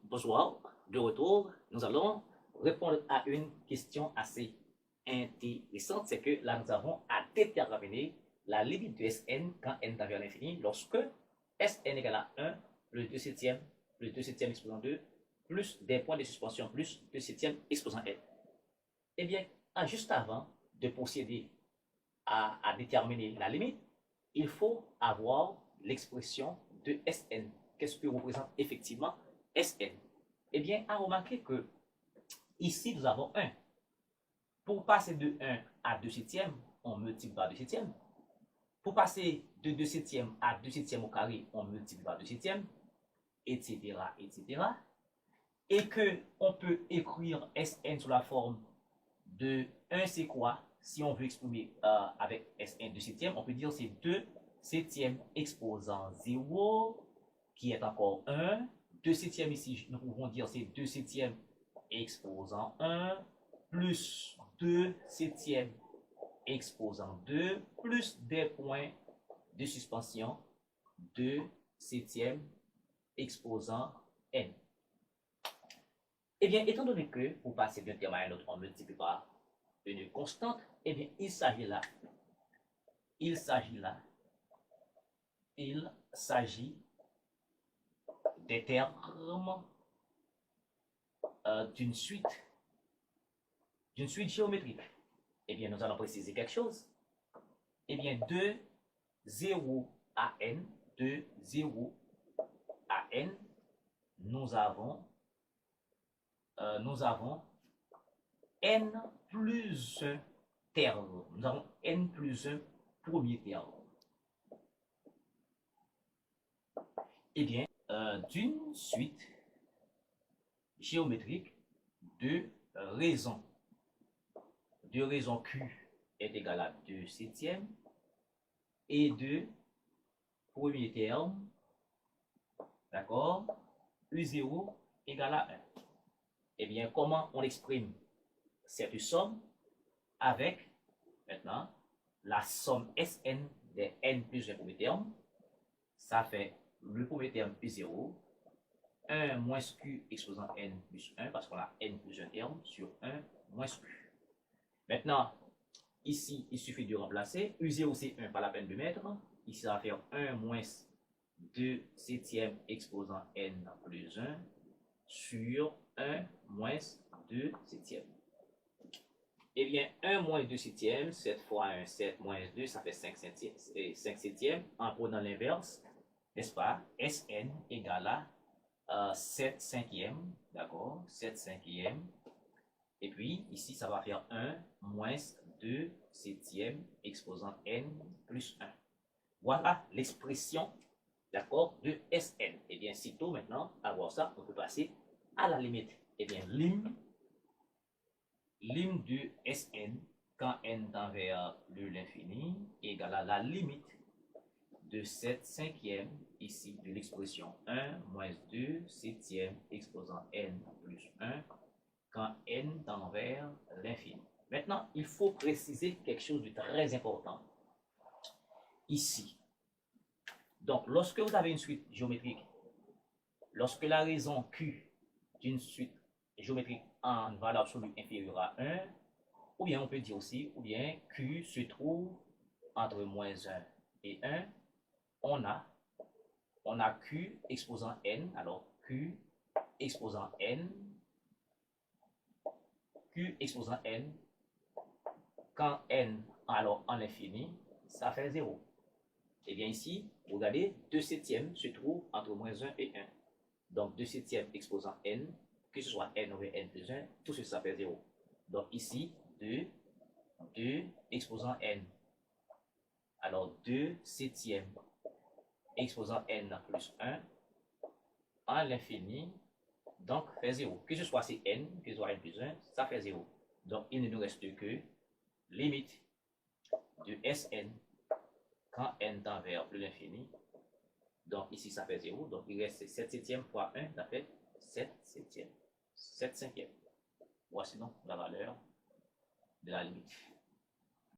Bonsoir, de retour, nous allons répondre à une question assez intéressante, c'est que là nous avons à déterminer la limite de Sn quand n tend vers l'infini lorsque Sn égale à 1, le 2 septième exposant 2, plus des points de suspension plus 2 septième exposant n. Eh bien, juste avant de procéder à déterminer la limite, il faut avoir l'expression de Sn. Qu'est-ce que représente effectivement Sn? Eh bien, à remarquer que ici, nous avons 1. Pour passer de 1 à 2 septièmes, on multiplie par 2 septièmes. Pour passer de 2 septièmes à 2 septièmes au carré, on multiplie par 2 septièmes, etc., etc. Et qu'on peut écrire Sn sous la forme de 1, c'est quoi? Si on veut exprimer avec Sn 2 septièmes, on peut dire c'est 2 septièmes exposant 0, qui est encore 1. 2 septièmes ici, nous pouvons dire c'est 2 septièmes exposant 1, plus 2 septièmes exposant 2, plus des points de suspension 2 septièmes exposant n. Eh bien, étant donné que pour passer d'un terme à un autre, on multiplie par une constante, eh bien, il s'agit des termes d'une suite géométrique. Eh bien, nous allons préciser quelque chose. Eh bien, de 0 à n, nous avons n plus 1 terme. Nous avons n plus 1 premier terme. Eh bien, d'une suite géométrique de raison Q est égal à 2 septièmes et de premier terme, d'accord, U0 égale à 1. Eh bien, comment on exprime cette somme? Avec, maintenant, la somme Sn des n plus 1 premier terme. Ça fait le premier terme U0, 1 moins Q exposant n plus 1, parce qu'on a n plus 1 terme sur 1 moins Q. Maintenant, ici, il suffit de remplacer. U0, c'est 1, pas la peine de mettre. Ici, ça va faire 1 moins 2 septièmes exposant n plus 1 sur 1 moins 2 septièmes. Eh bien, 1 moins 2 septièmes, 7 fois 1, 7 moins 2, ça fait 5 septièmes. En prenant l'inverse, n'est-ce pas? Sn égale à 7 cinquièmes, d'accord? 7 cinquièmes. Et puis, ici, ça va faire 1 moins 2 septièmes exposant n plus 1. Voilà l'expression, d'accord, de Sn. Eh bien, sitôt maintenant, avoir ça, on peut passer à la limite. Eh bien, lim de Sn quand n tend vers l'infini égale à la limite de 7 cinquièmes ici de l'expression 1 moins 2 septièmes exposant n plus 1 quand n tend vers l'infini. Maintenant, il faut préciser quelque chose de très important ici. Donc, lorsque vous avez une suite géométrique, lorsque la raison Q d'une suite géométrique en valeur absolue inférieure à 1, ou bien on peut dire aussi, ou bien Q se trouve entre moins 1 et 1, on a Q exposant n, alors Q exposant n, quand n, alors en l'infini, ça fait 0. Et bien ici, regardez, 2 septièmes se trouve entre moins 1 et 1. Donc 2 septièmes exposant n, que ce soit n over n plus 1, tout ça fait 0. Donc ici, 2 exposant n. Alors 2 septièmes exposant n plus 1 en l'infini, donc fait 0. Que ce soit c'est n, que ce soit n plus 1, ça fait 0. Donc il ne nous reste que limite de Sn quand n tend vers l'infini. Donc ici ça fait 0. Donc il reste 7 septièmes fois 1, ça fait 7 septièmes. 7 cinquièmes. Voici donc la valeur de la limite.